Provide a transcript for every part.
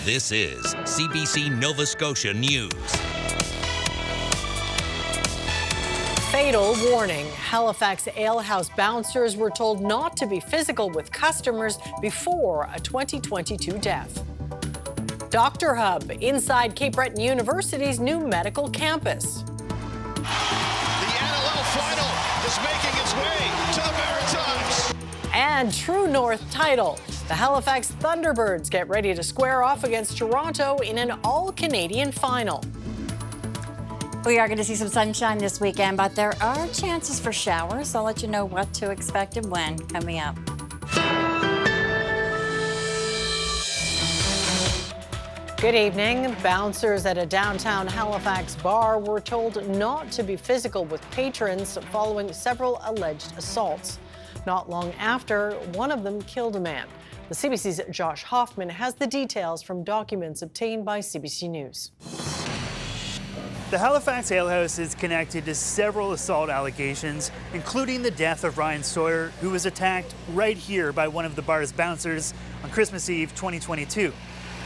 This is CBC Nova Scotia News. Fatal warning. Halifax Alehouse bouncers were told not to be physical with customers before a 2022 death. Doctor Hub inside Cape Breton University's new medical campus. The NLL final is making its way to the Maritimes. And True North title. The Halifax Thunderbirds get ready to square off against Toronto in an all-Canadian final. We are going to see some sunshine this weekend, but there are chances for showers. I'll let you know what to expect and when coming up. Good evening. Bouncers at a downtown Halifax bar were told not to be physical with patrons following several alleged assaults. Not long after, one of them killed a man. The CBC's Josh Hoffman has the details from documents obtained by CBC News. The Halifax Alehouse is connected to several assault allegations, including the death of Ryan Snoddon, who was attacked right here by one of the bar's bouncers on Christmas Eve 2022.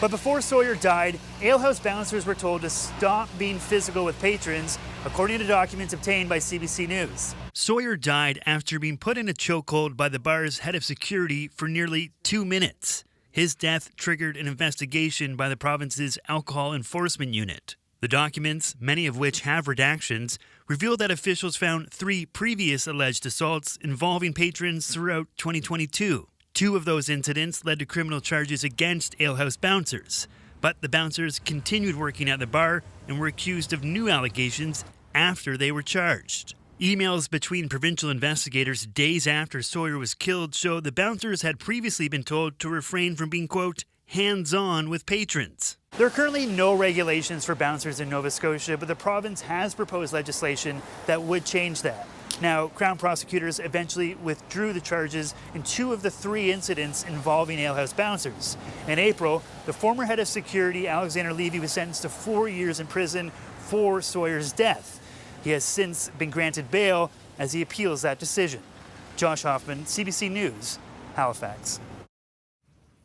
But before Sawyer died, Alehouse bouncers were told to stop being physical with patrons, according to documents obtained by CBC News. Sawyer died after being put in a chokehold by the bar's head of security for nearly 2 minutes. His death triggered an investigation by the province's Alcohol Enforcement Unit. The documents, many of which have redactions, reveal that officials found 3 previous alleged assaults involving patrons throughout 2022. 2 of those incidents led to criminal charges against Alehouse bouncers, but the bouncers continued working at the bar and were accused of new allegations after they were charged. Emails between provincial investigators days after Sawyer was killed show the bouncers had previously been told to refrain from being, quote, hands-on with patrons. There are currently no regulations for bouncers in Nova Scotia, but the province has proposed legislation that would change that. Now, Crown prosecutors eventually withdrew the charges in 2 of the 3 incidents involving Alehouse bouncers. In April, the former head of security, Alexander Levy, was sentenced to 4 years in prison for Sawyer's death. He has since been granted bail as he appeals that decision. Josh Hoffman, CBC News, Halifax.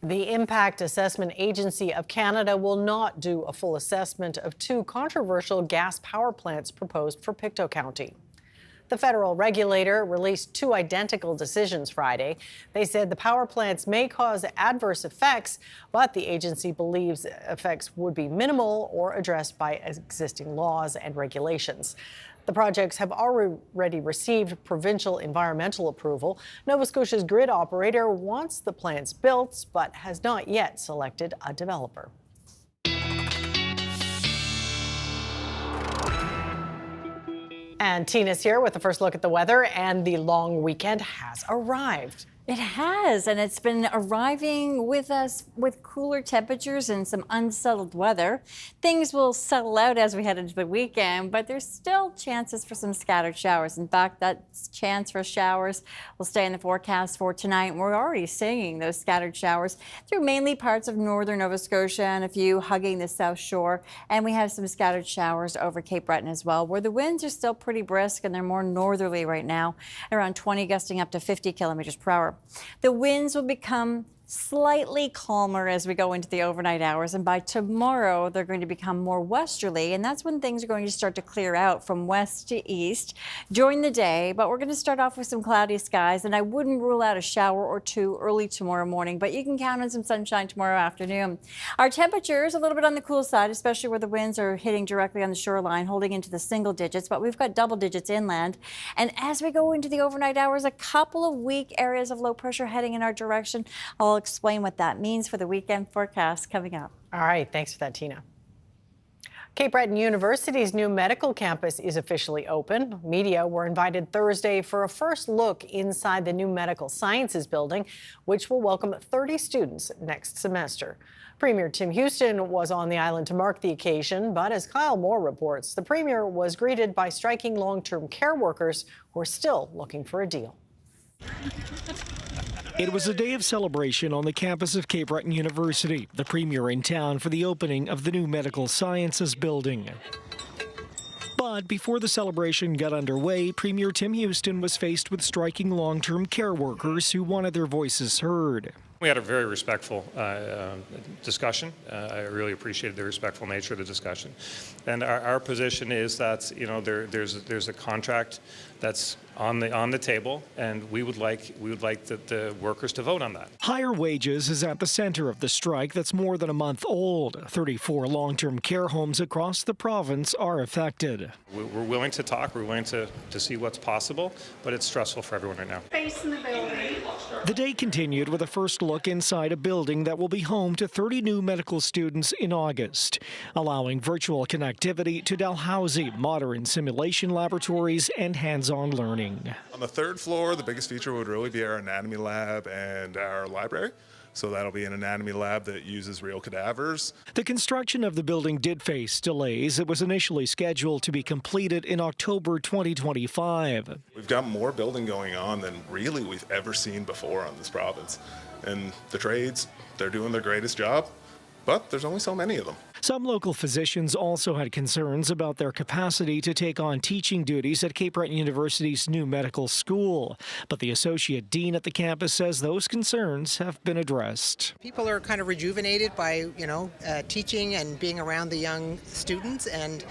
The Impact Assessment Agency of Canada will not do a full assessment of 2 controversial gas power plants proposed for Pictou County. The federal regulator released 2 identical decisions Friday. They said the power plants may cause adverse effects, but the agency believes effects would be minimal or addressed by existing laws and regulations. The projects have already received provincial environmental approval. Nova Scotia's grid operator wants the plants built, but has not yet selected a developer. And Tina's here with the first look at the weather, and the long weekend has arrived. It has, and it's been arriving with us with cooler temperatures and some unsettled weather. Things will settle out as we head into the weekend, but there's still chances for some scattered showers. In fact, that chance for showers will stay in the forecast for tonight. We're already seeing those scattered showers through mainly parts of northern Nova Scotia and a few hugging the South Shore. And we have some scattered showers over Cape Breton as well, where the winds are still pretty brisk and they're more northerly right now, around 20 gusting up to 50 kilometers per hour. The winds will become slightly calmer as we go into the overnight hours, and by tomorrow they're going to become more westerly, and that's when things are going to start to clear out from west to east during the day. But we're going to start off with some cloudy skies, and I wouldn't rule out a shower or 2 early tomorrow morning, but you can count on some sunshine tomorrow afternoon. Our temperatures a little bit on the cool side, especially where the winds are hitting directly on the shoreline, holding into the single digits, but we've got double digits inland. And as we go into the overnight hours, a couple of weak areas of low pressure heading in our direction. I'll explain what that means for the weekend forecast coming up. All right, thanks for that, Tina. Cape Breton University's new medical campus is officially open. Media were invited Thursday for a first look inside the new medical sciences building, which will welcome 30 students next semester. Premier Tim Houston was on the island to mark the occasion, but as Kyle Moore reports, the Premier was greeted by striking long-term care workers who are still looking for a deal. It was a day of celebration on the campus of Cape Breton University, the premier in town for the opening of the new medical sciences building. But before the celebration got underway, Premier Tim Houston was faced with striking long-term care workers who wanted their voices heard. We had a very respectful discussion. I really appreciated the respectful nature of the discussion. And our position is that, you know, there's a contract that's on the table, and we would like the workers to vote on that. Higher wages is at the center of the strike that's more than a month old. 34 long-term care homes across the province are affected. We're willing to talk. We're willing to see what's possible, but it's stressful for everyone right now. Space in the building. The day continued with a first look inside a building that will be home to 30 new medical students in August, allowing virtual connectivity to Dalhousie, modern simulation laboratories, and hands-on learning. On the third floor, the biggest feature would really be our anatomy lab and our library. So that'll be an anatomy lab that uses real cadavers. The construction of the building did face delays. It was initially scheduled to be completed in October 2025. We've got more building going on than really we've ever seen before on this province. And the trades, they're doing their greatest job, but there's only so many of them. Some local physicians also had concerns about their capacity to take on teaching duties at Cape Breton University's new medical school. But the associate dean at the campus says those concerns have been addressed. People are kind of rejuvenated by, teaching and being around the young students, and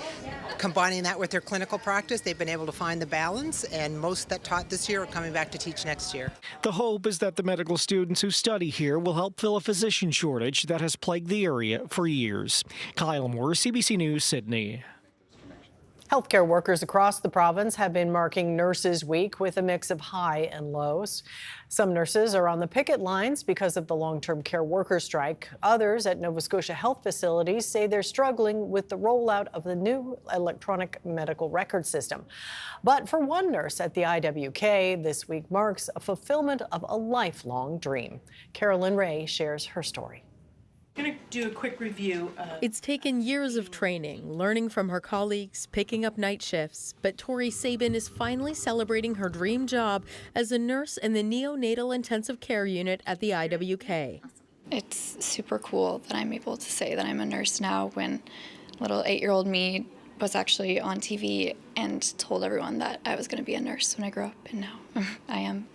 combining that with their clinical practice, they've been able to find the balance, and most that taught this year are coming back to teach next year. The hope is that the medical students who study here will help fill a physician shortage that has plagued the area for years. Kyle Moore, CBC News, Sydney. Healthcare workers across the province have been marking Nurses Week with a mix of high and lows. Some nurses are on the picket lines because of the long-term care worker strike. Others at Nova Scotia health facilities say they're struggling with the rollout of the new electronic medical record system. But for one nurse at the IWK, this week marks a fulfillment of a lifelong dream. Carolyn Ray shares her story. I'm going to do a quick review. It's taken years of training, learning from her colleagues, picking up night shifts, but Tori Sabin is finally celebrating her dream job as a nurse in the neonatal intensive care unit at the IWK. It's super cool that I'm able to say that I'm a nurse now when little 8-year-old me was actually on TV and told everyone that I was going to be a nurse when I grew up, and now I am.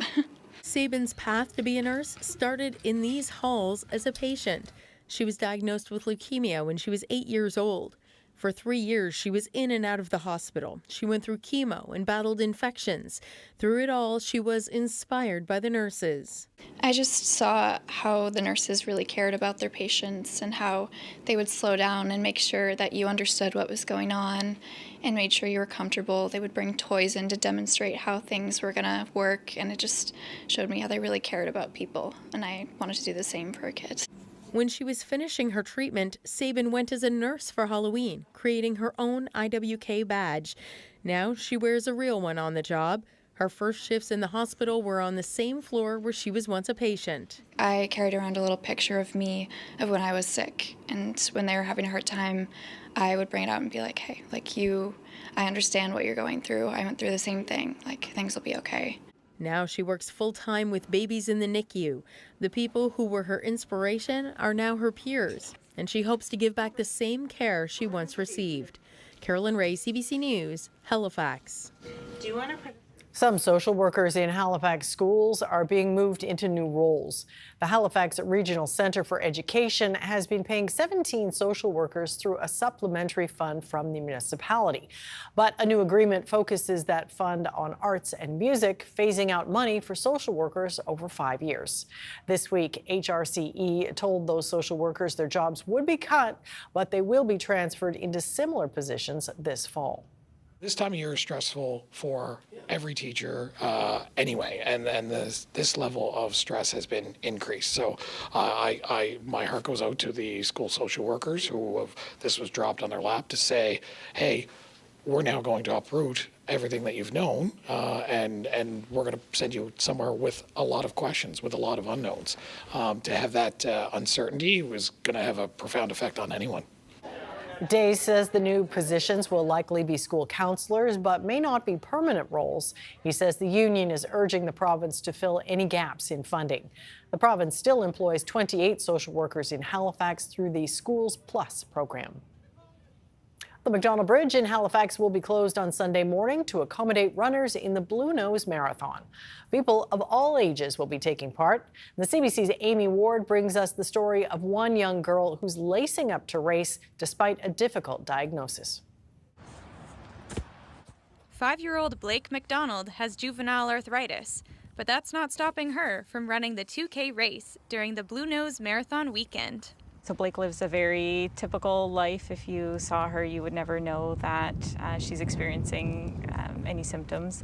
Sabin's path to be a nurse started in these halls as a patient. She was diagnosed with leukemia when she was 8 years old. For 3 years, she was in and out of the hospital. She went through chemo and battled infections. Through it all, she was inspired by the nurses. I just saw how the nurses really cared about their patients and how they would slow down and make sure that you understood what was going on and made sure you were comfortable. They would bring toys in to demonstrate how things were going to work, and it just showed me how they really cared about people, and I wanted to do the same for a kid. When she was finishing her treatment, Sabin went as a nurse for Halloween, creating her own IWK badge. Now she wears a real one on the job. Her first shifts in the hospital were on the same floor where she was once a patient. I carried around a little picture of me of when I was sick, and when they were having a hard time, I would bring it out and be like, hey, I understand what you're going through. I went through the same thing. Things will be okay. Now she works full-time with babies in the NICU. The people who were her inspiration are now her peers, and she hopes to give back the same care she once received. Carolyn Ray, CBC News, Halifax. Do you want to... Some social workers in Halifax schools are being moved into new roles. The Halifax Regional Centre for Education has been paying 17 social workers through a supplementary fund from the municipality. But a new agreement focuses that fund on arts and music, phasing out money for social workers over 5 years. This week, HRCE told those social workers their jobs would be cut, but they will be transferred into similar positions this fall. This time of year is stressful for every teacher anyway, and this level of stress has been increased. So my heart goes out to the school social workers this was dropped on their lap to say, hey, we're now going to uproot everything that you've known, and we're going to send you somewhere with a lot of questions, with a lot of unknowns. To have that uncertainty was going to have a profound effect on anyone. Day says the new positions will likely be school counselors, but may not be permanent roles. He says the union is urging the province to fill any gaps in funding. The province still employs 28 social workers in Halifax through the Schools Plus program. The McDonald Bridge in Halifax will be closed on Sunday morning to accommodate runners in the Blue Nose Marathon. People of all ages will be taking part. The CBC's Amy Ward brings us the story of one young girl who's lacing up to race despite a difficult diagnosis. 5-year-old Blake McDonald has juvenile arthritis, but that's not stopping her from running the 2K race during the Blue Nose Marathon weekend. So Blake lives a very typical life. If you saw her, you would never know that she's experiencing any symptoms.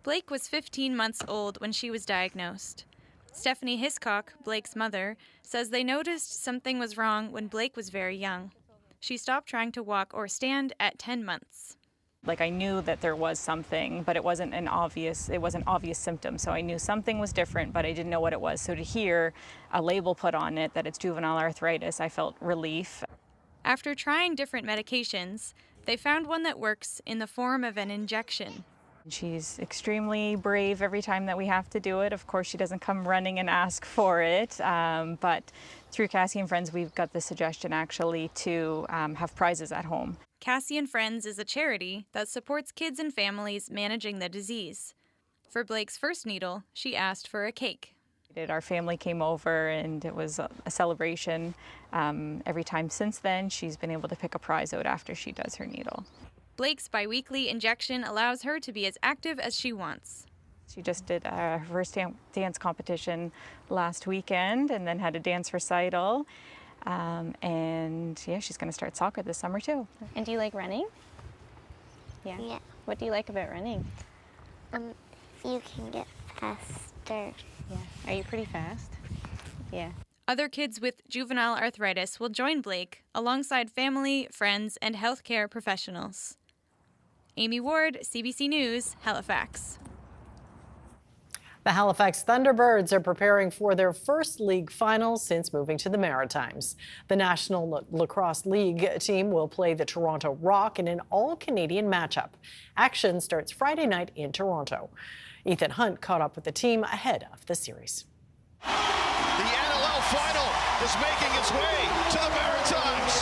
Blake was 15 months old when she was diagnosed. Stephanie Hiscock, Blake's mother, says they noticed something was wrong when Blake was very young. She stopped trying to walk or stand at 10 months. Like, I knew that there was something, but it wasn't an obvious symptom. So I knew something was different, but I didn't know what it was. So to hear a label put on it that it's juvenile arthritis, I felt relief. After trying different medications, they found one that works in the form of an injection. She's extremely brave every time that we have to do it. Of course, she doesn't come running and ask for it, but through Cassie and Friends, we've got the suggestion actually to have prizes at home. Cassie and Friends is a charity that supports kids and families managing the disease. For Blake's first needle, she asked for a cake. Our family came over and it was a celebration. Every time since then, she's been able to pick a prize out after she does her needle. Blake's biweekly injection allows her to be as active as she wants. She just did her first dance competition last weekend and then had a dance recital. And yeah, she's going to start soccer this summer too. And do you like running? Yeah. What do you like about running? You can get faster. Yeah. Are you pretty fast? Yeah. Other kids with juvenile arthritis will join Blake alongside family, friends, and healthcare professionals. Amy Ward, CBC News, Halifax. The Halifax Thunderbirds are preparing for their first league final since moving to the Maritimes. The National Lacrosse League team will play the Toronto Rock in an all-Canadian matchup. Action starts Friday night in Toronto. Ethan Hunt caught up with the team ahead of the series. The NLL final is making its way to the Maritimes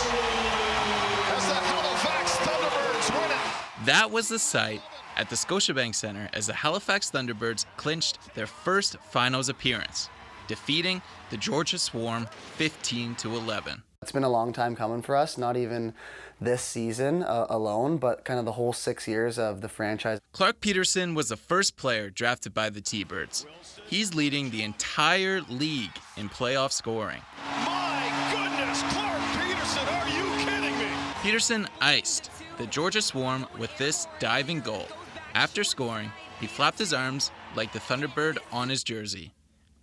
as the Halifax Thunderbirds win it. That was the sight at the Scotiabank Centre as the Halifax Thunderbirds clinched their first finals appearance, defeating the Georgia Swarm 15-11. It's been a long time coming for us, not even this season alone, but kind of the whole 6 years of the franchise. Clark Peterson was the first player drafted by the T-Birds. He's leading the entire league in playoff scoring. My goodness, Clark Peterson, are you kidding me? Peterson iced the Georgia Swarm with this diving goal. After scoring, he flapped his arms like the Thunderbird on his jersey,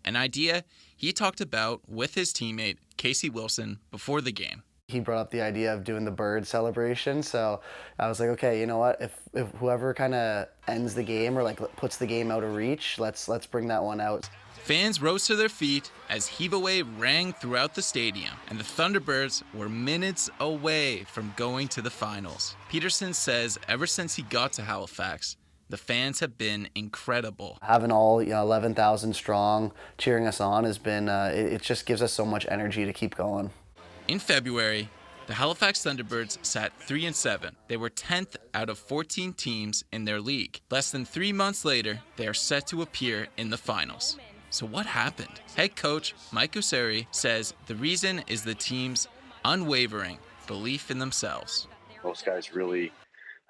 an idea he talked about with his teammate Casey Wilson before the game. He brought up the idea of doing the bird celebration, so I was like, okay, you know what, if whoever kind of ends the game or like puts the game out of reach, let's bring that one out. Fans rose to their feet as Heave Away rang throughout the stadium, and the Thunderbirds were minutes away from going to the finals. Peterson says ever since he got to Halifax, the fans have been incredible. Having all 11,000 strong cheering us on has been, it just gives us so much energy to keep going. In February, the Halifax Thunderbirds sat 3-7. They were 10th out of 14 teams in their league. Less than 3 months later, they are set to appear in the finals. So what happened? Head coach Mike Useri says the reason is the team's unwavering belief in themselves. Those guys really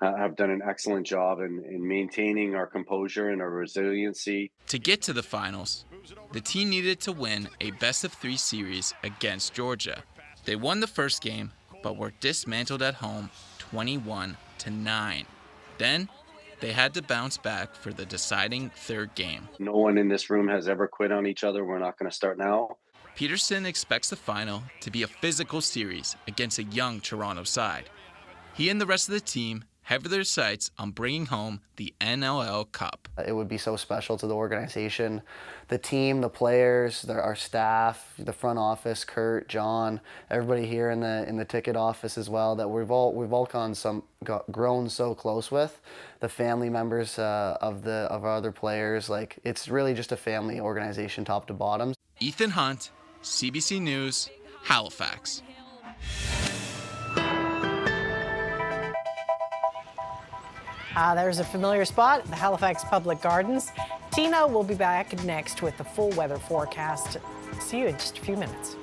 have done an excellent job in maintaining our composure and our resiliency. To get to the finals, the team needed to win a best-of-3 series against Georgia. They won the first game, but were dismantled at home 21-9. Then, they had to bounce back for the deciding third game. No one in this room has ever quit on each other. We're not going to start now. Peterson expects the final to be a physical series against a young Toronto side. He and the rest of the team have their sights on bringing home the NLL Cup. It would be so special to the organization, the team, the players, our staff, the front office, Kurt, John, everybody here in the ticket office as well, that we've all grown so close with. The family members of our other players, like it's really just a family organization top to bottom. Ethan Hunt, CBC News, Halifax. There's a familiar spot, the Halifax Public Gardens. Tina will be back next with the full weather forecast. See you in just a few minutes.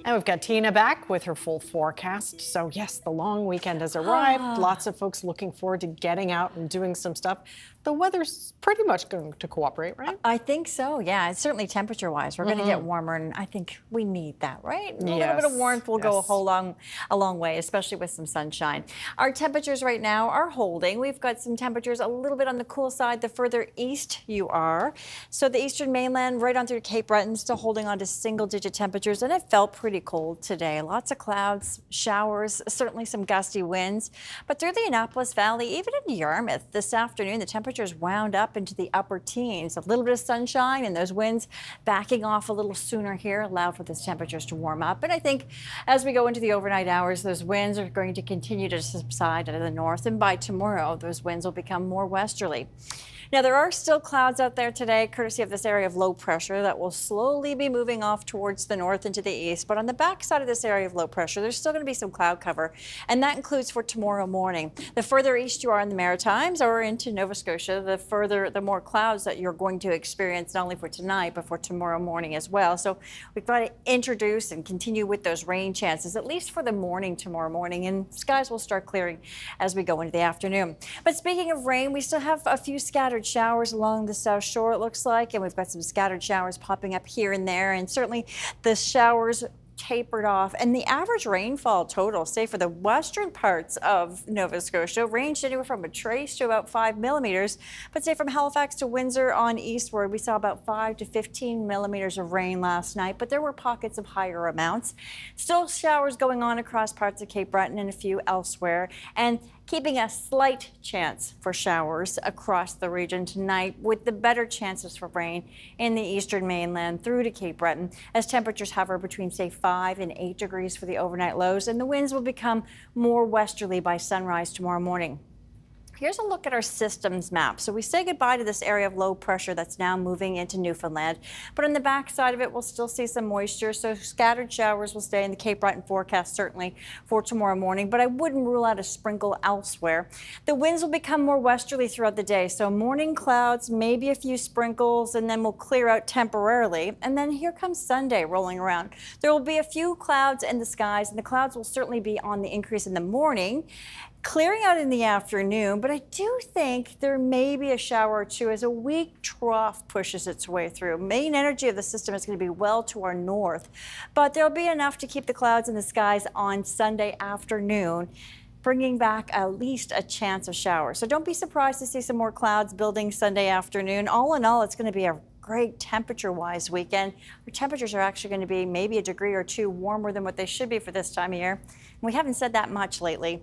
And we've got Tina back with her full forecast. So yes, the long weekend has arrived. Lots of folks looking forward to getting out and doing some stuff. The weather's pretty much going to cooperate, right? I think so, yeah. It's certainly temperature-wise. We're going to get warmer, and I think we need that, right? A little bit of warmth will go a long way, especially with some sunshine. Our temperatures right now are holding. We've got some temperatures a little bit on the cool side the further east you are. So the eastern mainland, right on through Cape Breton, still holding on to single-digit temperatures, and it felt pretty cold today. Lots of clouds, showers, certainly some gusty winds. But through the Annapolis Valley, even in Yarmouth this afternoon, the temperatures wound up into the upper teens. A little bit of sunshine and those winds backing off a little sooner here allowed for those temperatures to warm up. And I think as we go into the overnight hours, those winds are going to continue to subside out of the north. And by tomorrow, those winds will become more westerly. Now, there are still clouds out there today, courtesy of this area of low pressure that will slowly be moving off towards the north and to the east. But on the backside of this area of low pressure, there's still going to be some cloud cover, and that includes for tomorrow morning. The further east you are in the Maritimes or into Nova Scotia, the more clouds that you're going to experience, not only for tonight, but for tomorrow morning as well. So we've got to introduce and continue with those rain chances, at least for the morning tomorrow morning, and skies will start clearing as we go into the afternoon. But speaking of rain, we still have a few scattered showers along the South Shore, it looks like, and we've got some scattered showers popping up here and there, and certainly the showers tapered off, and the average rainfall total, say for the western parts of Nova Scotia, ranged anywhere from a trace to about 5 millimeters. But say from Halifax to Windsor on eastward, we saw about 5 to 15 millimeters of rain last night, but there were pockets of higher amounts. Still showers going on across parts of Cape Breton and a few elsewhere, and keeping a slight chance for showers across the region tonight, with the better chances for rain in the eastern mainland through to Cape Breton, as temperatures hover between, say, 5 and 8 degrees for the overnight lows, and the winds will become more westerly by sunrise tomorrow morning. Here's a look at our systems map. So we say goodbye to this area of low pressure that's now moving into Newfoundland, but on the back side of it, we'll still see some moisture. So scattered showers will stay in the Cape Breton forecast, certainly for tomorrow morning, but I wouldn't rule out a sprinkle elsewhere. The winds will become more westerly throughout the day. So morning clouds, maybe a few sprinkles, and then we'll clear out temporarily. And then here comes Sunday rolling around. There will be a few clouds in the skies, and the clouds will certainly be on the increase in the morning, clearing out in the afternoon, but I do think there may be a shower or two as a weak trough pushes its way through. Main energy of the system is going to be well to our north, but there'll be enough to keep the clouds in the skies on Sunday afternoon, bringing back at least a chance of showers. So don't be surprised to see some more clouds building Sunday afternoon. All in all, it's going to be a great temperature-wise weekend. Our temperatures are actually going to be maybe a degree or two warmer than what they should be for this time of year. We haven't said that much lately.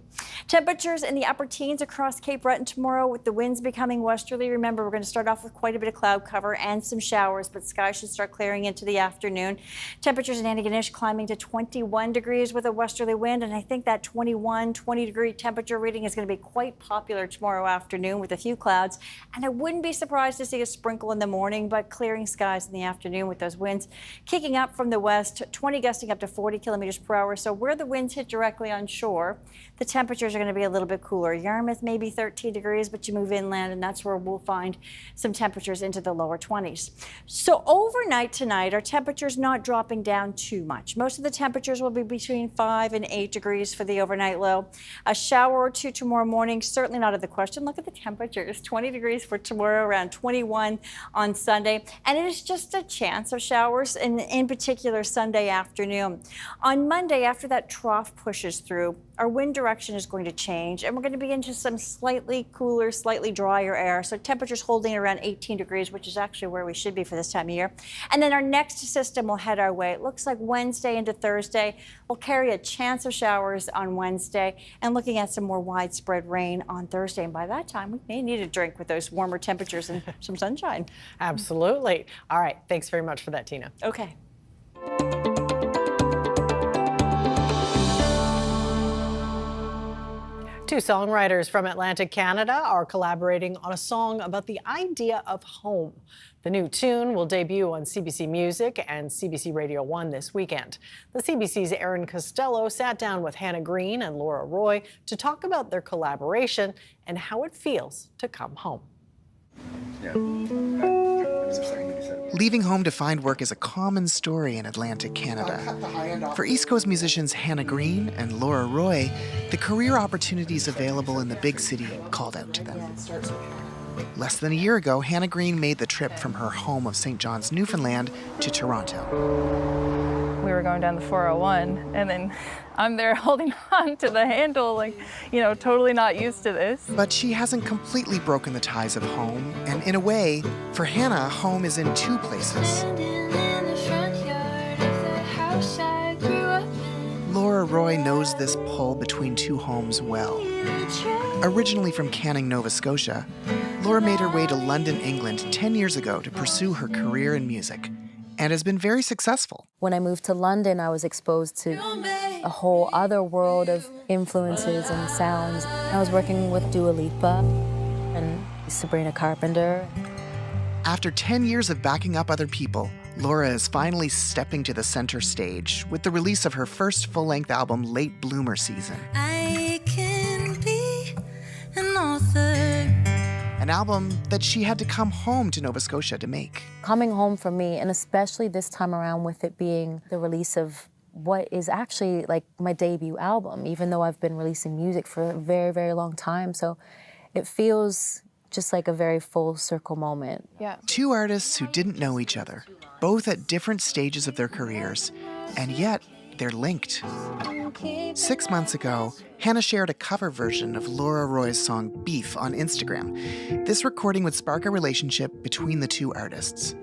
Temperatures in the upper teens across Cape Breton tomorrow, with the winds becoming westerly. Remember, we're going to start off with quite a bit of cloud cover and some showers, but skies should start clearing into the afternoon. Temperatures in Antigonish climbing to 21 degrees with a westerly wind, and I think that 20-degree temperature reading is going to be quite popular tomorrow afternoon with a few clouds. And I wouldn't be surprised to see a sprinkle in the morning, but clearing skies in the afternoon with those winds kicking up from the west, 20 gusting up to 40 kilometers per hour. So where the winds hit directly on shore, the temperatures are going to be a little bit cooler. Yarmouth maybe 13 degrees, but you move inland and that's where we'll find some temperatures into the lower 20s. So overnight tonight, our temperatures not dropping down too much. Most of the temperatures will be between 5 and 8 degrees for the overnight low. A shower or two tomorrow morning, certainly not out of the question. Look at the temperatures, 20 degrees for tomorrow, around 21 on Sunday. And it is just a chance of showers, and in particular Sunday afternoon. On Monday, after that trough pushes through, our wind direction is going to change, and we're going to be into some slightly cooler, slightly drier air. So temperatures holding around 18 degrees, which is actually where we should be for this time of year. And then our next system will head our way. It looks like Wednesday into Thursday will carry a chance of showers on Wednesday, and looking at some more widespread rain on Thursday. And by that time, we may need a drink with those warmer temperatures and some sunshine. Absolutely. All right. Thanks very much for that, Tina. Okay. Two songwriters from Atlantic Canada are collaborating on a song about the idea of home. The new tune will debut on CBC Music and CBC Radio 1 this weekend. The CBC's Aaron Costello sat down with Hannah Green and Laura Roy to talk about their collaboration and how it feels to come home. Leaving home to find work is a common story in Atlantic Canada. For East Coast musicians Hannah Green and Laura Roy, the career opportunities available in the big city called out to them. Less than a year ago, Hannah Green made the trip from her home of St. John's, Newfoundland to Toronto. We were going down the 401, and then I'm there holding on to the handle, like, totally not used to this. But she hasn't completely broken the ties of home, and in a way, for Hannah, home is in two places. Laura Roy knows this pull between two homes well. Originally from Canning, Nova Scotia, Laura made her way to London, England 10 years ago to pursue her career in music, and has been very successful. When I moved to London, I was exposed to a whole other world of influences and sounds. I was working with Dua Lipa, and Sabrina Carpenter. After 10 years of backing up other people, Laura is finally stepping to the center stage with the release of her first full-length album, Late Bloomer Season. I can be an author. An album that she had to come home to Nova Scotia to make. Coming home for me, and especially this time around with it being the release of what is actually like my debut album, even though I've been releasing music for a very, very long time. So it feels just like a very full circle moment. Yeah. Two artists who didn't know each other, both at different stages of their careers, and yet they're linked. 6 months ago, Hannah shared a cover version of Laura Roy's song Beef on Instagram. This recording would spark a relationship between the two artists.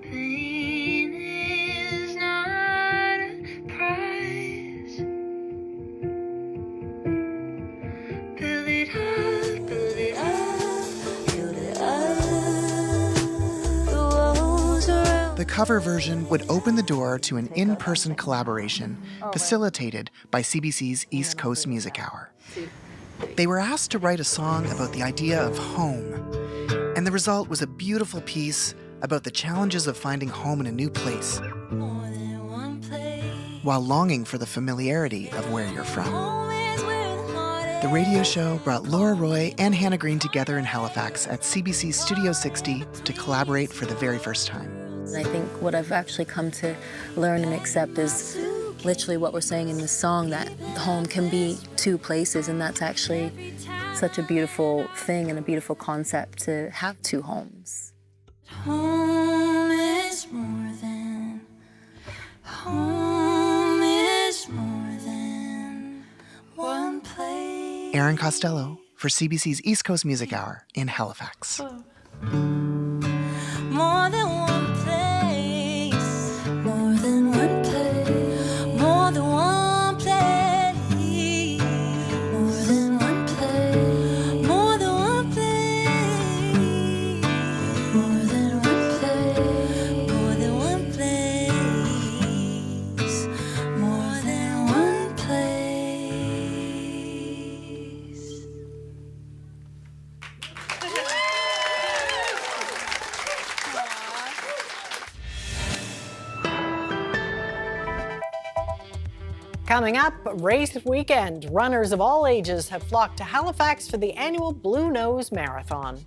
The cover version would open the door to an in-person collaboration facilitated by CBC's East Coast Music Hour. They were asked to write a song about the idea of home, and the result was a beautiful piece about the challenges of finding home in a new place, while longing for the familiarity of where you're from. The radio show brought Laura Roy and Hannah Green together in Halifax at CBC Studio 60 to collaborate for the very first time. I think what I've actually come to learn and accept is literally what we're saying in this song, that home can be two places, and that's actually such a beautiful thing and a beautiful concept to have two homes. Home is more than one place. Aaron Costello for CBC's East Coast Music Hour in Halifax. More than one place, more than one place, more than one place, more than one place, more than one place, more than one place, more than one place, more than one place. Coming up, race weekend. Runners of all ages have flocked to Halifax for the annual Blue Nose Marathon.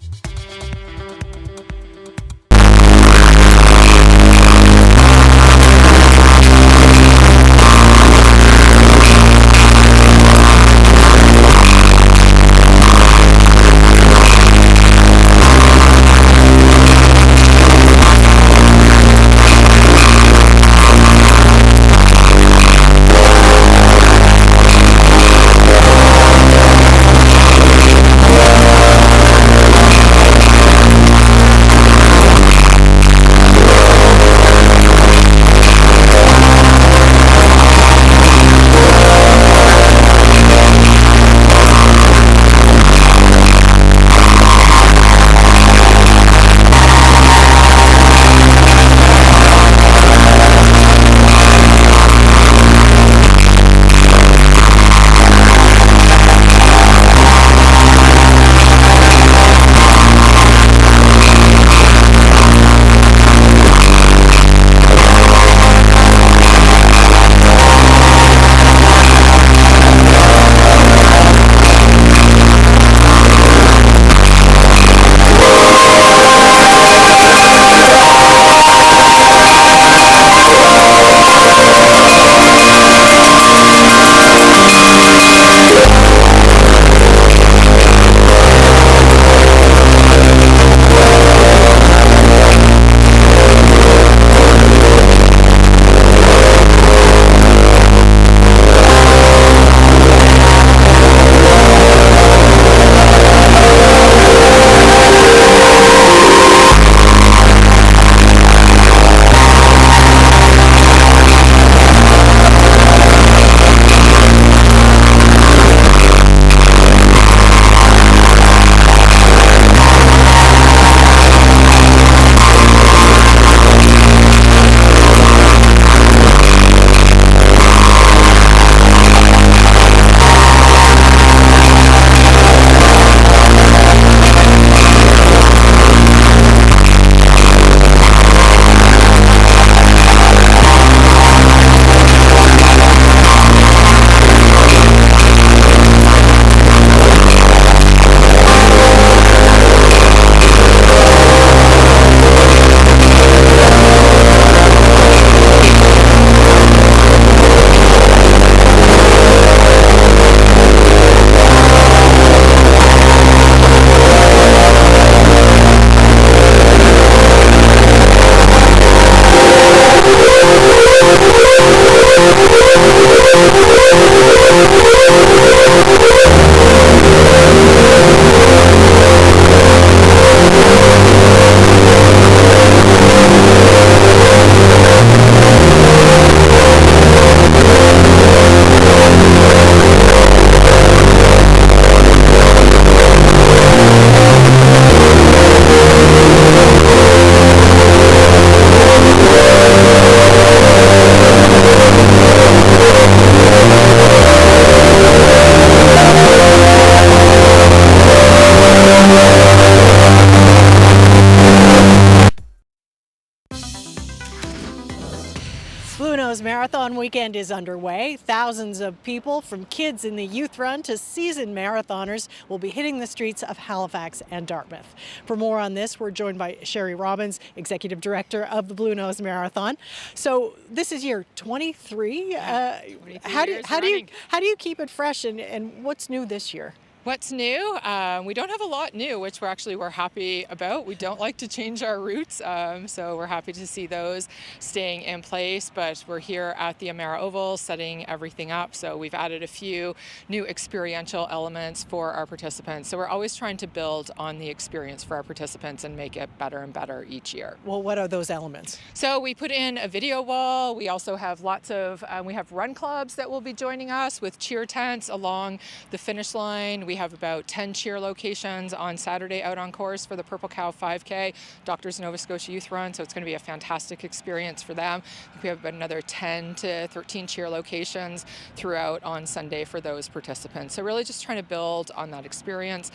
Marathon weekend is underway. Thousands of people, from kids in the youth run to seasoned marathoners, will be hitting the streets of Halifax and Dartmouth. For more on this, we're joined by Sherry Robbins, Executive Director of the Blue Nose Marathon. So this is year 23. How do you keep it fresh, and what's new this year? What's new? We don't have a lot new, which we're happy about. We don't like to change our routes, so we're happy to see those staying in place. But we're here at the Amera Oval setting everything up. So we've added a few new experiential elements for our participants. So we're always trying to build on the experience for our participants and make it better and better each year. Well, what are those elements? So we put in a video wall. We also have we have run clubs that will be joining us with cheer tents along the finish line. We have about 10 cheer locations on Saturday out on course for the Purple Cow 5K, Doctors Nova Scotia Youth Run, so it's going to be a fantastic experience for them. I think we have about another 10 to 13 cheer locations throughout on Sunday for those participants. So really just trying to build on that experience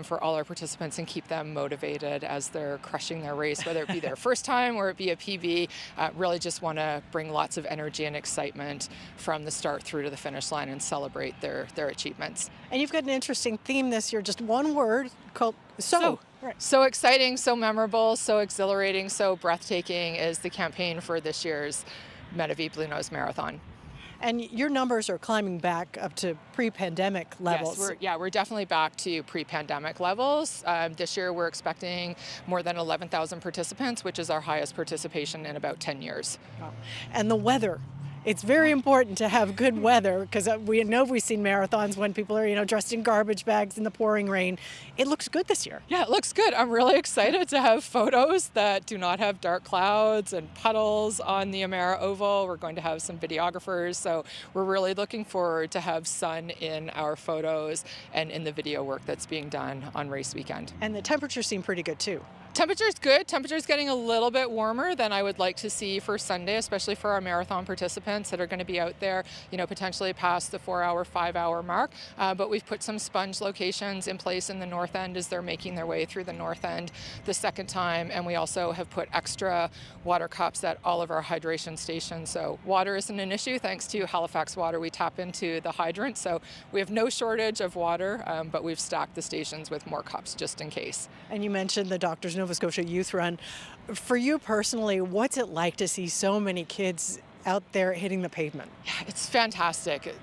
for all our participants and keep them motivated as they're crushing their race, whether it be their first time or it be a PB. Really just want to bring lots of energy and excitement from the start through to the finish line and celebrate their achievements. And you've got an interesting theme this year, just one word called So. Right. So exciting, so memorable, so exhilarating, so breathtaking is the campaign for this year's Medavie Blue Nose Marathon. And your numbers are climbing back up to pre-pandemic levels. Yes, we're definitely back to pre-pandemic levels. This year we're expecting more than 11,000 participants, which is our highest participation in about 10 years. Wow. And the weather. It's very important to have good weather, because we know we've seen marathons when people are, dressed in garbage bags in the pouring rain. It looks good this year. Yeah, it looks good. I'm really excited to have photos that do not have dark clouds and puddles on the Amera Oval. We're going to have some videographers, so we're really looking forward to have sun in our photos and in the video work that's being done on race weekend. And the temperatures seem pretty good too. Temperature's good. Temperature's getting a little bit warmer than I would like to see for Sunday, especially for our marathon participants that are going to be out there, potentially past the 4-hour, 5-hour mark. But we've put some sponge locations in place in the north end as they're making their way through the north end the second time. And we also have put extra water cups at all of our hydration stations. So water isn't an issue. Thanks to Halifax Water, we tap into the hydrant. So we have no shortage of water, but we've stacked the stations with more cups just in case. And you mentioned the Doctors Nova Scotia Youth Run. For you personally, what's it like to see so many kids out there hitting the pavement? Yeah, it's fantastic.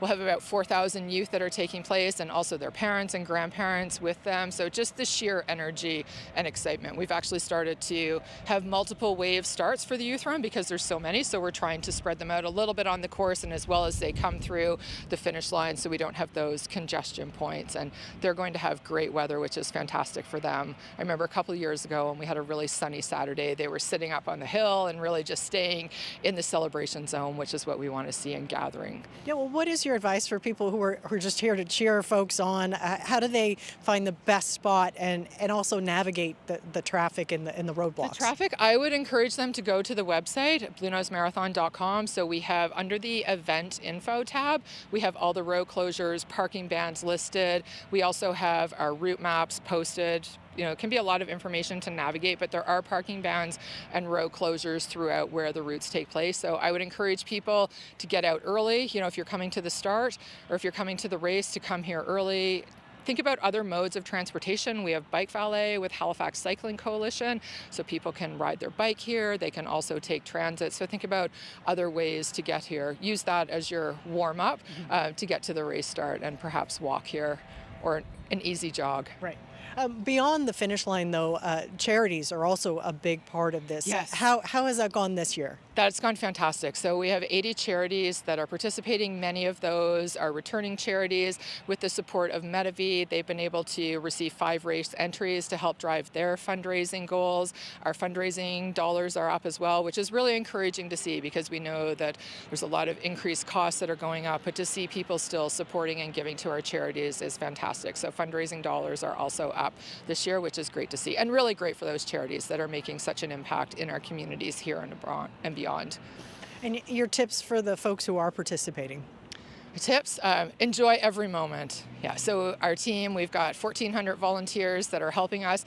We'll have about 4,000 youth that are taking place, and also their parents and grandparents with them. So just the sheer energy and excitement. We've actually started to have multiple wave starts for the youth run because there's so many. So we're trying to spread them out a little bit on the course, and as well as they come through the finish line, so we don't have those congestion points. And they're going to have great weather, which is fantastic for them. I remember a couple of years ago when we had a really sunny Saturday, they were sitting up on the hill and really just staying in the celebration zone, which is what we want to see in gathering. Yeah, well, what is your advice for people who are just here to cheer folks on? How do they find the best spot and also navigate the traffic and the roadblocks? The traffic, I would encourage them to go to the website, blueноsemarathon.com. So we have, under the event info tab, we have all the road closures, parking bans listed. We also have our route maps posted. It can be a lot of information to navigate, but there are parking bans and road closures throughout where the routes take place. So I would encourage people to get out early. If you're coming to the start or if you're coming to the race, to come here early. Think about other modes of transportation. We have Bike Valet with Halifax Cycling Coalition, so people can ride their bike here. They can also take transit. So think about other ways to get here. Use that as your warm-up to get to the race start, and perhaps walk here or an easy jog. Right. Beyond the finish line, though, charities are also a big part of this. Yes. How has that gone this year? That's gone fantastic. So we have 80 charities that are participating. Many of those are returning charities. With the support of Medavie, they've been able to receive 5 race entries to help drive their fundraising goals. Our fundraising dollars are up as well, which is really encouraging to see, because we know that there's a lot of increased costs that are going up, but to see people still supporting and giving to our charities is fantastic. So fundraising dollars are also up this year, which is great to see, and really great for those charities that are making such an impact in our communities here and beyond. And your tips for the folks who are participating? Tips, enjoy every moment. Yeah, so our team, we've got 1,400 volunteers that are helping us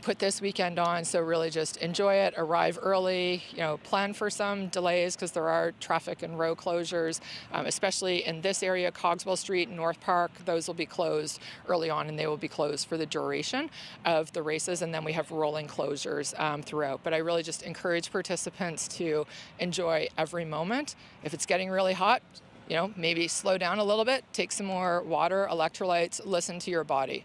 put this weekend on. So really just enjoy it, arrive early, plan for some delays because there are traffic and road closures, especially in this area, Cogswell Street, North Park. Those will be closed early on and they will be closed for the duration of the races. And then we have rolling closures throughout. But I really just encourage participants to enjoy every moment. If it's getting really hot, maybe slow down a little bit, take some more water, electrolytes, listen to your body.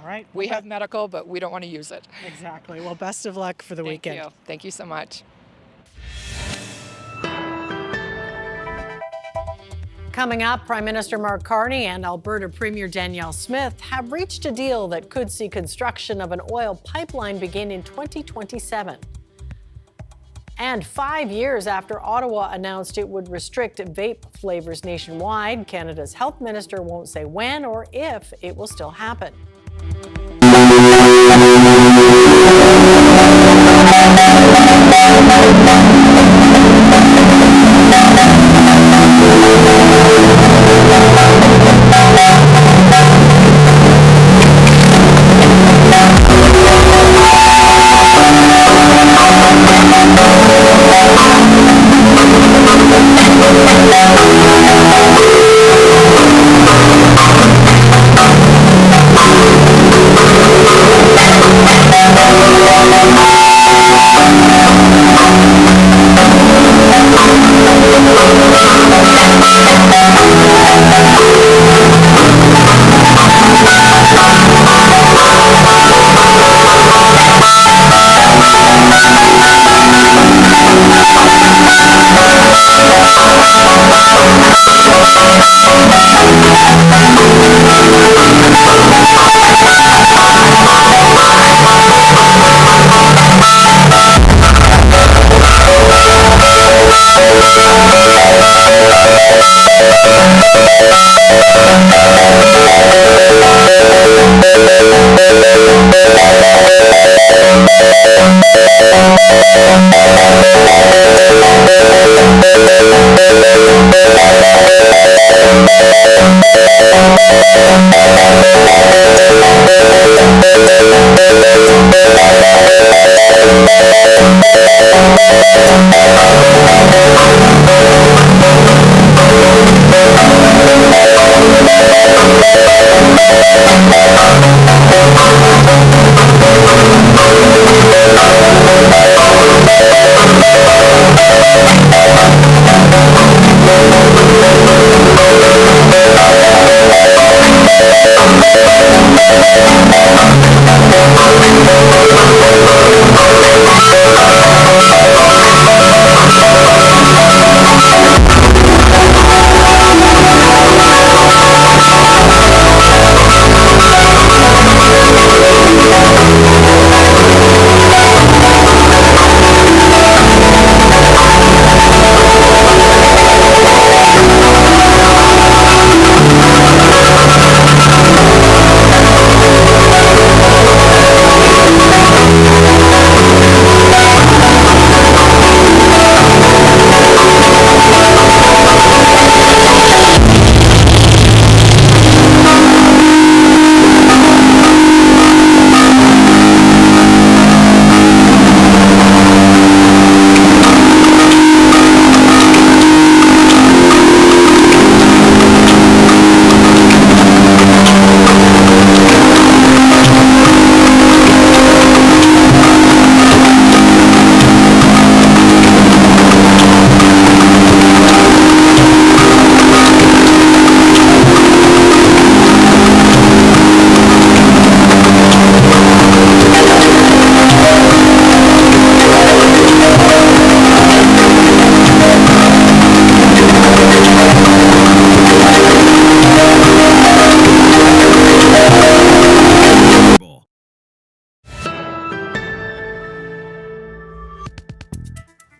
All right. We have medical, but we don't want to use it. Exactly. Well, best of luck for the weekend. Thank you. Thank you so much. Coming up, Prime Minister Mark Carney and Alberta Premier Danielle Smith have reached a deal that could see construction of an oil pipeline begin in 2027. And 5 years after Ottawa announced it would restrict vape flavors nationwide, Canada's health minister won't say when or if it will still happen.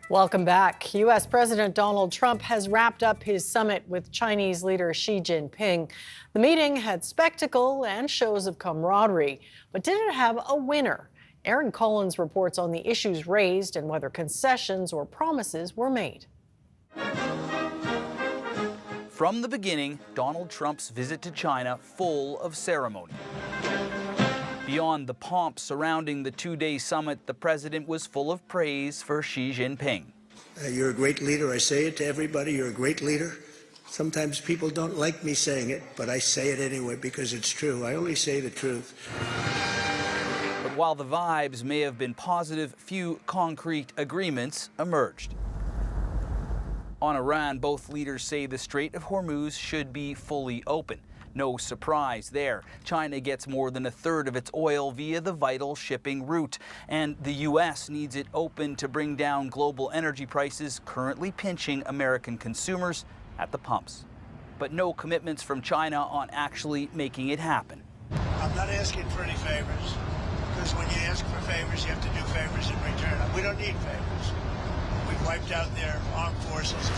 Welcome back. U.S. President Donald Trump has wrapped up his summit with Chinese leader Xi Jinping. The meeting had spectacle and shows of camaraderie, but did it have a winner? Aaron Collins reports on the issues raised and whether concessions or promises were made. from the beginning, Donald Trump's visit to China full of ceremony. Beyond the pomp surrounding the two-day summit, the president was full of praise for Xi Jinping. You're a great leader. I say it to everybody. You're a great leader. Sometimes people don't like me saying it, but I say it anyway because it's true. I only say the truth. But while the vibes may have been positive, few concrete agreements emerged. On Iran, both leaders say the Strait of Hormuz should be fully open. No surprise there. China gets more than a third of its oil via the vital shipping route, and the U.S. needs it open to bring down global energy prices currently pinching American consumers at the pumps. But no commitments from China on actually making it happen. I'm not asking for any favors, because when you ask for favors, you have to do favors in return. We don't need favors. We've wiped out their armed forces.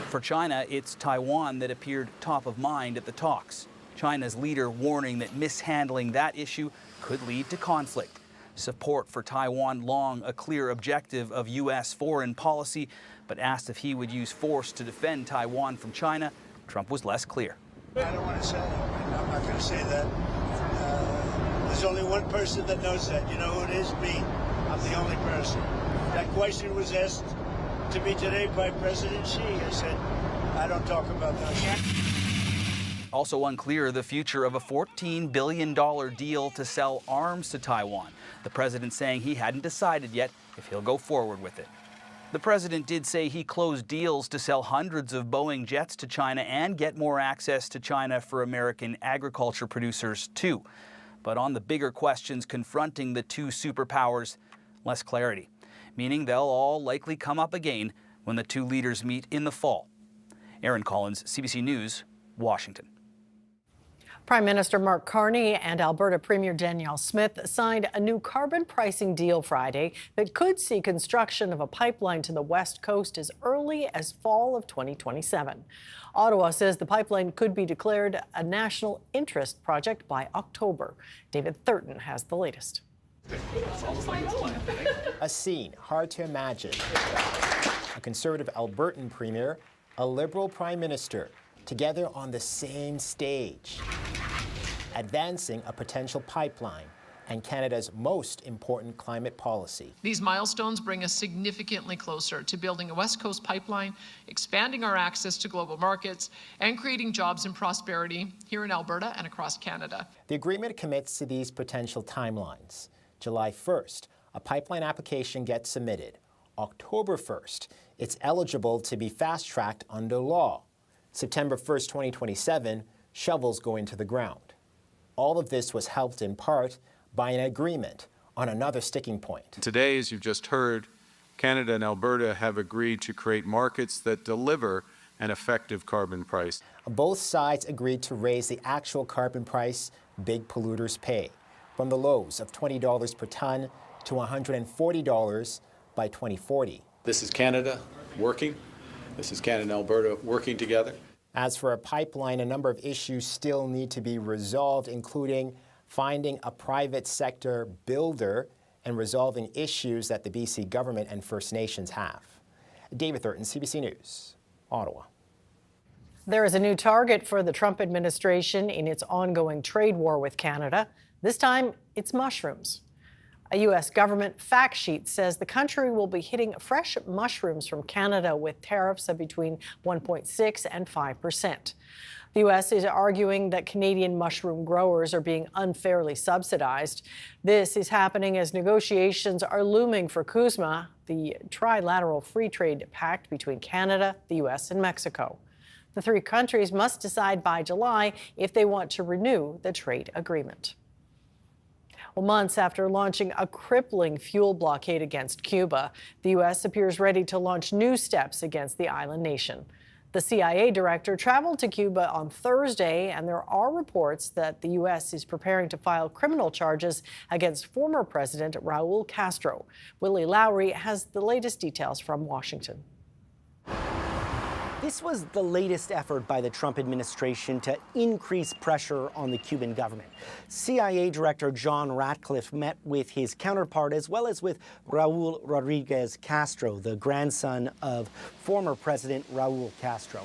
For China, it's Taiwan that appeared top of mind at the talks. China's leader warning that mishandling that issue could lead to conflict. Support for Taiwan long a clear objective of U.S. foreign policy, but asked if he would use force to defend Taiwan from China, Trump was less clear. I don't want to say that. I'm not going to say that. There's only one person that knows that. You know who it is? Me. I'm the only person. That question was asked to me today by President Xi. I said, I don't talk about that. Also unclear the future of a $14 billion deal to sell arms to Taiwan. The president saying he hadn't decided yet if he'll go forward with it. The president did say he closed deals to sell hundreds of Boeing jets to China and get more access to China for American agriculture producers too. But on the bigger questions confronting the two superpowers, less clarity, meaning they'll all likely come up again when the two leaders meet in the fall. Aaron Collins, CBC News, Washington. Prime Minister Mark Carney and Alberta Premier Danielle Smith signed a new carbon pricing deal Friday that could see construction of a pipeline to the west coast as early as fall of 2027. Ottawa says the pipeline could be declared a national interest project by October. David Thurton has the latest. A scene hard to imagine. A Conservative Albertan Premier, a Liberal Prime Minister, together on the same stage, advancing a potential pipeline and Canada's most important climate policy. These milestones bring us significantly closer to building a West Coast pipeline, expanding our access to global markets, and creating jobs and prosperity here in Alberta and across Canada. The agreement commits to these potential timelines. July 1st, a pipeline application gets submitted. October 1st, it's eligible to be fast-tracked under law. September 1st, 2027, shovels go into the ground. All of this was helped in part by an agreement on another sticking point. Today, as you've just heard, Canada and Alberta have agreed to create markets that deliver an effective carbon price. Both sides agreed to raise the actual carbon price big polluters pay, from the lows of $20 per ton to $140 by 2040. This is Canada working. This is Canada and Alberta working together. As for a pipeline, a number of issues still need to be resolved, including finding a private sector builder and resolving issues that the BC government and First Nations have. David Thurton, CBC News, Ottawa. There is a new target for the Trump administration in its ongoing trade war with Canada. This time, it's mushrooms. A U.S. government fact sheet says the country will be hitting fresh mushrooms from Canada with tariffs of between 1.6% and 5%. The U.S. is arguing that Canadian mushroom growers are being unfairly subsidized. This is happening as negotiations are looming for CUSMA, the trilateral free trade pact between Canada, the U.S., and Mexico. The three countries must decide by July if they want to renew the trade agreement. Well, months after launching a crippling fuel blockade against Cuba, the U.S. appears ready to launch new steps against the island nation. The CIA director traveled to Cuba on Thursday, and there are reports that the U.S. is preparing to file criminal charges against former President Raul Castro. Willie Lowry has the latest details from Washington. This was the latest effort by the Trump administration to increase pressure on the Cuban government. CIA Director John Ratcliffe met with his counterpart as well as with Raul Rodriguez Castro, the grandson of former President Raul Castro.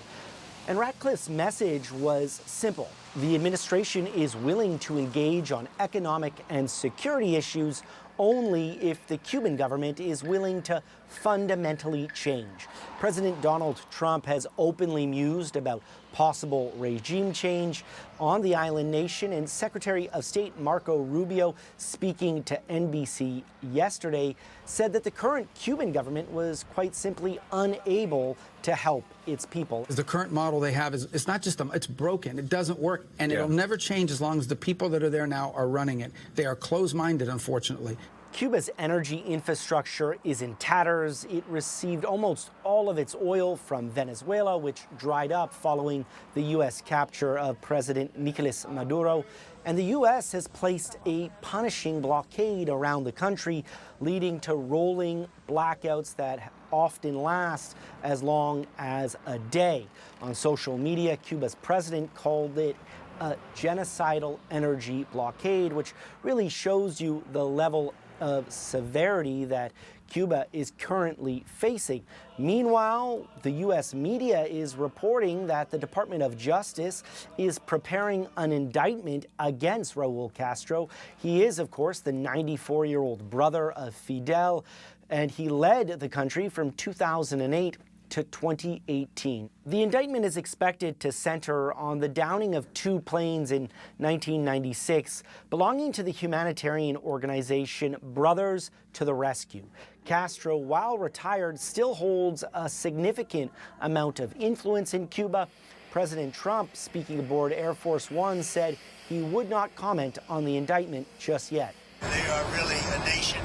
And Ratcliffe's message was simple. The administration is willing to engage on economic and security issues only if the Cuban government is willing to fundamentally change. President Donald Trump has openly mused about possible regime change on the island nation, and Secretary of State Marco Rubio, speaking to NBC yesterday, said that the current Cuban government was quite simply unable to help its people. The current model they have it's not just it's broken. It doesn't work, and it'll never change as long as the people that are there now are running it. They are closed-minded, unfortunately. Cuba's energy infrastructure is in tatters. It received almost all of its oil from Venezuela, which dried up following the U.S. capture of President Nicolas Maduro. And the U.S. has placed a punishing blockade around the country, leading to rolling blackouts that often last as long as a day. On social media, Cuba's president called it a genocidal energy blockade, which really shows you the level of severity that Cuba is currently facing. Meanwhile, the U.S. media is reporting that the Department of Justice is preparing an indictment against Raul Castro. He is, of course, the 94-year-old brother of Fidel, and he led the country from 2008 to 2018. The indictment is expected to center on the downing of 2 planes in 1996 belonging to the humanitarian organization Brothers to the Rescue. Castro, while retired, still holds a significant amount of influence in Cuba. President Trump, speaking aboard Air Force One, said he would not comment on the indictment just yet. They are really a nation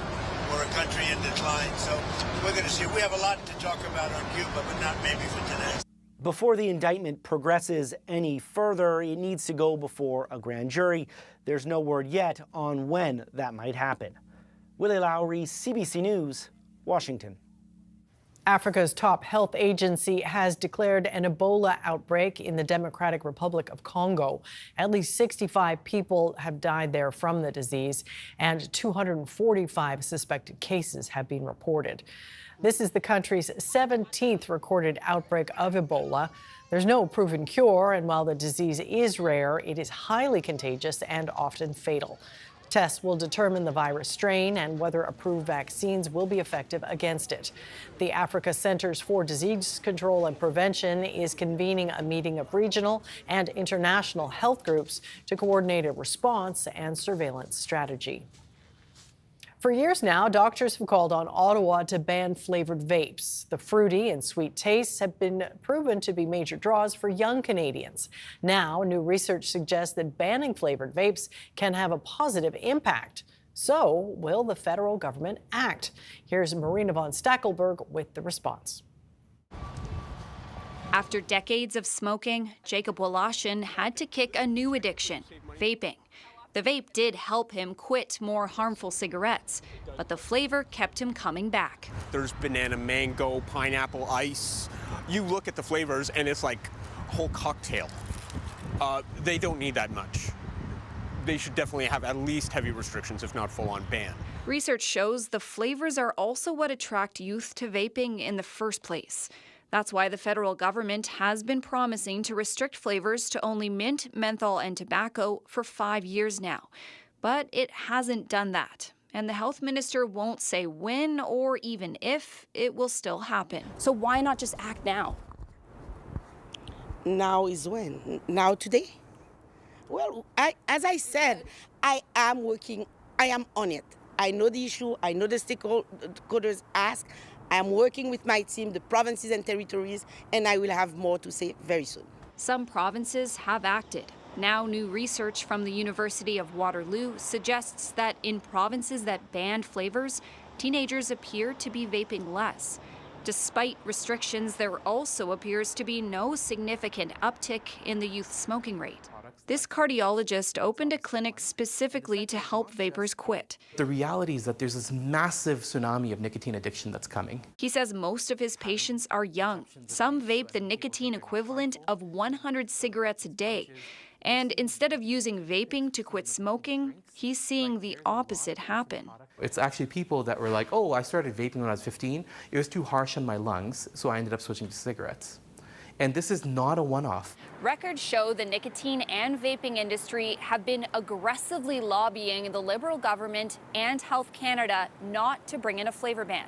or a country in decline, so we're going to see. We have a lot to talk about on Cuba, but not maybe for today. Before the indictment progresses any further, it needs to go before a grand jury. There's no word yet on when that might happen. Willie Lowry, CBC News, Washington. Africa's top health agency has declared an Ebola outbreak in the Democratic Republic of Congo. At least 65 people have died there from the disease, and 245 suspected cases have been reported. This is the country's 17th recorded outbreak of Ebola. There's no proven cure, and while the disease is rare, it is highly contagious and often fatal. Tests will determine the virus strain and whether approved vaccines will be effective against it. The Africa Centers for Disease Control and Prevention is convening a meeting of regional and international health groups to coordinate a response and surveillance strategy. For years now, doctors have called on Ottawa to ban flavored vapes. The fruity and sweet tastes have been proven to be major draws for young Canadians. Now, new research suggests that banning flavored vapes can have a positive impact. So, will the federal government act? Here's Marina von Stackelberg with the response. After decades of smoking, Jacob Walashin had to kick a new addiction, vaping. The vape did help him quit more harmful cigarettes, but the flavor kept him coming back. There's banana, mango, pineapple, ice. You look at the flavors and it's like a whole cocktail. They don't need that much. They should definitely have at least heavy restrictions, if not full-on ban. Research shows the flavors are also what attract youth to vaping in the first place. That's why the federal government has been promising to restrict flavors to only mint, menthol, and tobacco for 5 years now. But it hasn't done that. And the health minister won't say when or even if it will still happen. So why not just act now? Now is when? Now today? Well, as I said, I am working, I am on it. I know the issue, I know the stakeholders ask. I am working with my team, the provinces and territories, and I will have more to say very soon. Some provinces have acted. Now, new research from the University of Waterloo suggests that in provinces that banned flavors, teenagers appear to be vaping less. Despite restrictions, there also appears to be no significant uptick in the youth smoking rate. This cardiologist opened a clinic specifically to help vapers quit. The reality is that there's this massive tsunami of nicotine addiction that's coming. He says most of his patients are young. Some vape the nicotine equivalent of 100 cigarettes a day. And instead of using vaping to quit smoking, he's seeing the opposite happen. It's actually people that were like, oh, I started vaping when I was 15. It was too harsh on my lungs, so I ended up switching to cigarettes. And this is not a one-off. Records show the nicotine and vaping industry have been aggressively lobbying the Liberal government and Health Canada not to bring in a flavor ban.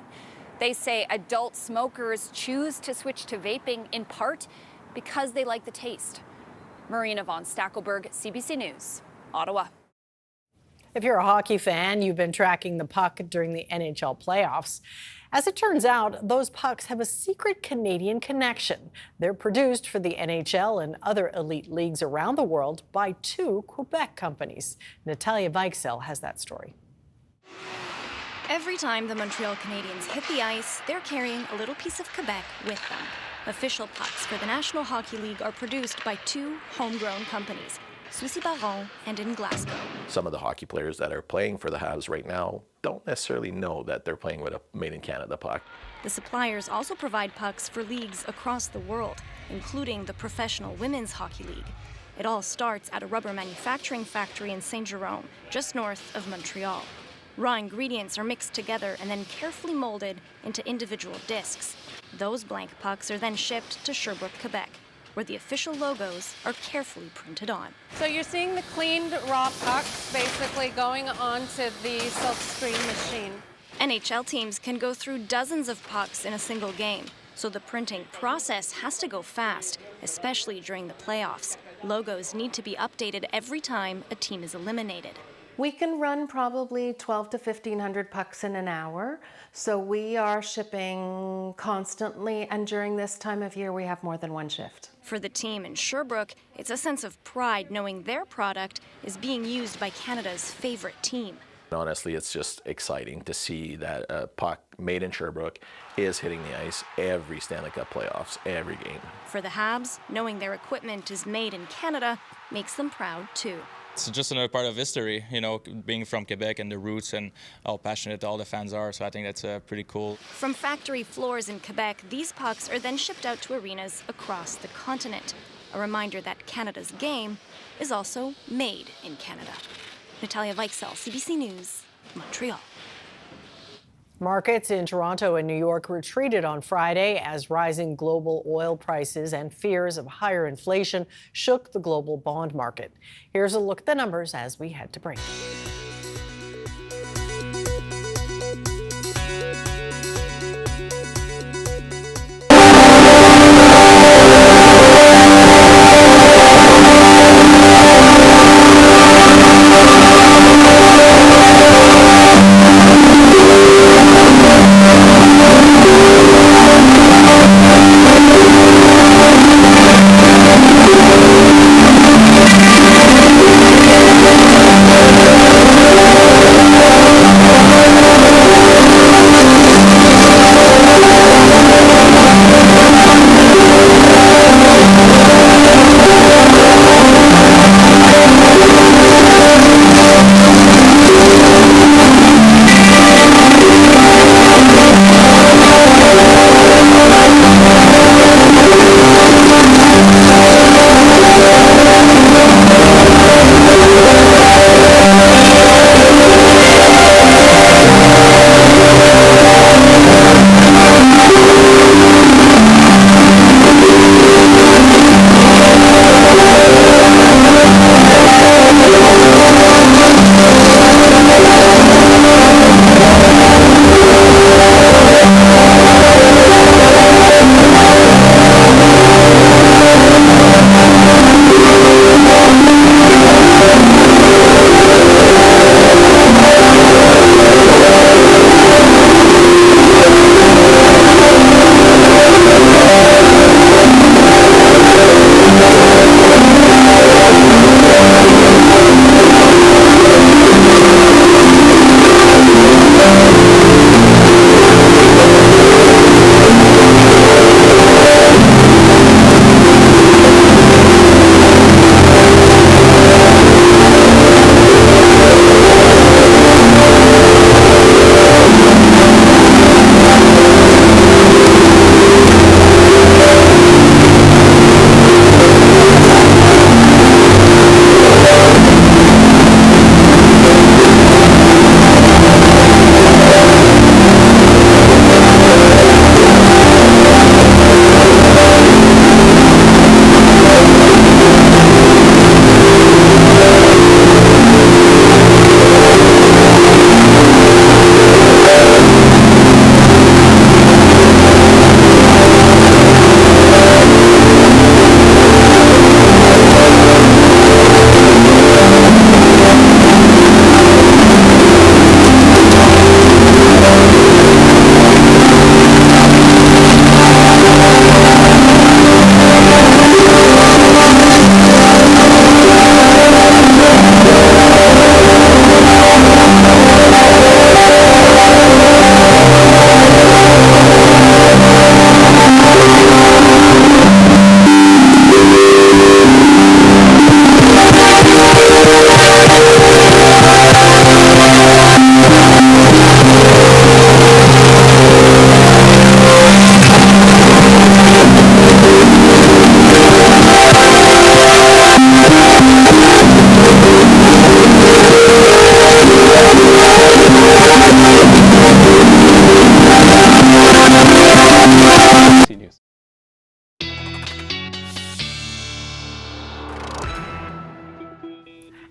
They say adult smokers choose to switch to vaping in part because they like the taste. Marina von Stackelberg, CBC News, Ottawa. If you're a hockey fan, you've been tracking the puck during the NHL playoffs. As it turns out, those pucks have a secret Canadian connection. They're produced for the NHL and other elite leagues around the world by 2 Quebec companies. Natalia Weichsel has that story. Every time the Montreal Canadiens hit the ice, they're carrying a little piece of Quebec with them. Official pucks for the National Hockey League are produced by 2 homegrown companies, Soucy Baron and in Glasgow. Some of the hockey players that are playing for the Habs right now don't necessarily know that they're playing with a made in Canada puck. The suppliers also provide pucks for leagues across the world, including the Professional Women's Hockey League. It all starts at a rubber manufacturing factory in Saint-Jérôme, just north of Montreal. Raw ingredients are mixed together and then carefully molded into individual discs. Those blank pucks are then shipped to Sherbrooke, Quebec, where the official logos are carefully printed on. So you're seeing the cleaned raw pucks basically going onto the silkscreen machine. NHL teams can go through dozens of pucks in a single game, so the printing process has to go fast, especially during the playoffs. Logos need to be updated every time a team is eliminated. We can run probably 12 to 1,500 pucks in an hour, so we are shipping constantly, and during this time of year we have more than one shift. For the team in Sherbrooke, it's a sense of pride knowing their product is being used by Canada's favorite team. Honestly, it's just exciting to see that a puck made in Sherbrooke is hitting the ice every Stanley Cup playoffs, every game. For the Habs, knowing their equipment is made in Canada makes them proud too. It's just another part of history, you know, being from Quebec and the roots and how passionate all the fans are, so I think that's pretty cool. From factory floors in Quebec, these pucks are then shipped out to arenas across the continent. A reminder that Canada's game is also made in Canada. Natalia Weichsel, CBC News, Montreal. Markets in Toronto and New York retreated on Friday as rising global oil prices and fears of higher inflation shook the global bond market. Here's a look at the numbers as we head to break.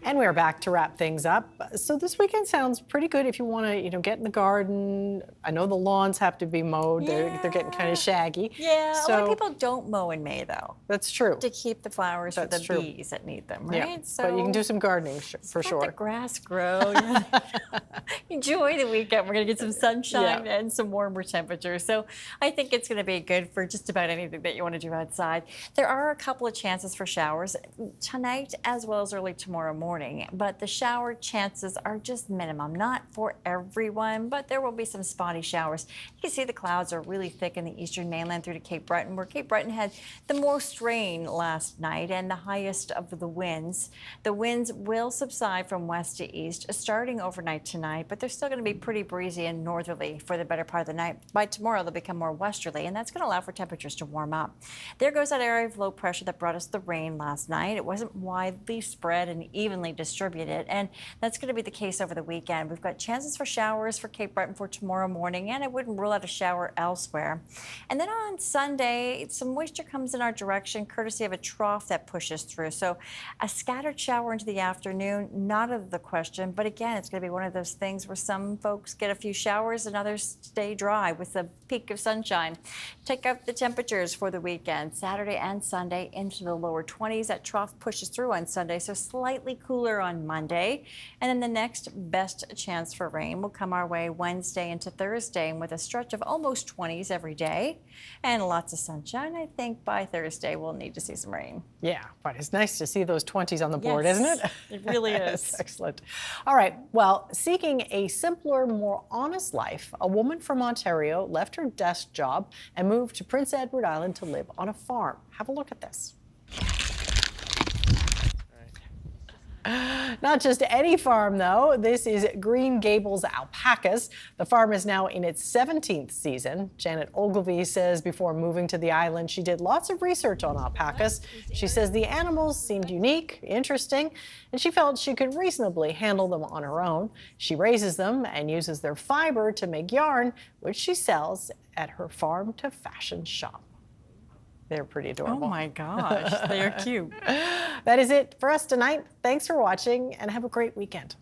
And we're back to wrap things up. So this weekend sounds pretty good if you want to, get in the garden. I know the lawns have to be mowed. Yeah. They're getting kind of shaggy. Yeah, so, a lot of people don't mow in May, though. That's true. To keep the flowers for the bees that need them, right? Yeah, so, but you can do some gardening for sure. Let the grass grow. Enjoy the weekend. We're going to get some sunshine and some warmer temperatures. So I think it's going to be good for just about anything that you want to do outside. There are a couple of chances for showers tonight as well as early tomorrow morning, but the shower chances are just minimum. Not for everyone, but there will be some spotty showers. You can see the clouds are really thick in the eastern mainland through to Cape Breton, where Cape Breton had the most rain last night and the highest of the winds. The winds will subside from west to east starting overnight tonight, but they're still going to be pretty breezy and northerly for the better part of the night. By tomorrow, they'll become more westerly, and that's going to allow for temperatures to warm up. There goes that area of low pressure that brought us the rain last night. It wasn't widely spread and evenly distributed, and that's going to be the case over the weekend. We've got chances for showers for Cape Breton for tomorrow morning, and I wouldn't rule out a shower elsewhere. And then on Sunday, some moisture comes in our direction courtesy of a trough that pushes through. So a scattered shower into the afternoon, not out of the question, but again, it's going to be one of those things where some folks get a few showers and others stay dry with a peak of sunshine. Take up the temperatures for the weekend, Saturday and Sunday into the lower 20s. That trough pushes through on Sunday, so slightly cooler on Monday. And then the next best chance for rain will come our way Wednesday into Thursday, with a stretch of almost 20s every day and lots of sunshine. I think by Thursday we'll need to see some rain. Yeah, but it's nice to see those 20s on the board, isn't it? It really is. Excellent. All right, well, seeking a simpler, more honest life, a woman from Ontario left her desk job and moved to Prince Edward Island to live on a farm. Have a look at this. Not just any farm, though. This is Green Gables alpacas. The farm is now in its 17th season. Janet Ogilvie says before moving to the island, she did lots of research on alpacas. She says the animals seemed unique, interesting, and she felt she could reasonably handle them on her own. She raises them and uses their fiber to make yarn, which she sells at her farm to fashion shop. They're pretty adorable. Oh my gosh, they are cute. That is it for us tonight. Thanks for watching and have a great weekend.